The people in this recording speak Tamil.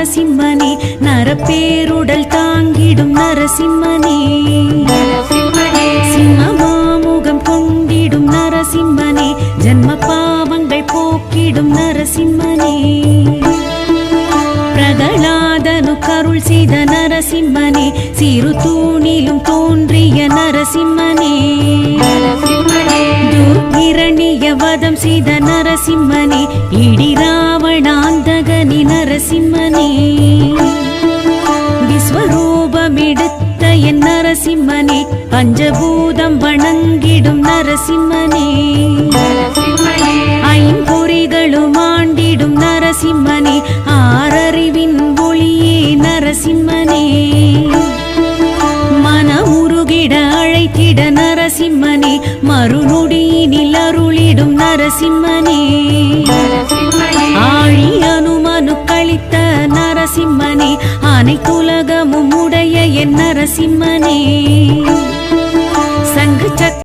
நரசிம்மனே நரப்பேருடல் தாங்கிடும் நரசிம்மனே சிம்மமாமுகம் கொண்டிடும் நரசிம்மனே ஜன்ம பாவங்கள் போக்கிடும் நரசிம்மனே பிரகலாதனு கருள் செய்த நரசிம்மனே சிறு தூணிலும் தோன்றிய நரசிம்மனே துர்கிரணிய வதம் செய்த நரசிம்மனே இடி ராவணாந்தகனி நரசிம்மனே விஸ்வரூபமெடுத்த என் நரசிம்மனே பஞ்சபூதம் வணங்கிடும் நரசிம்மனே ஐம்பொறிகளும் ஆண்டிடும் நரசிம்மனே ஆறறிவின் ஒளியே நரசிம்மனே மனமுருகிட அழைத்திட நரசிம்மனே மறுநொடியினில் அருளிடும் நரசிம்மனே ஆழி அனுமனு கழித்த நரசிம்மனே அனைத்துலகமும் உடைய என் நரசிம்மனே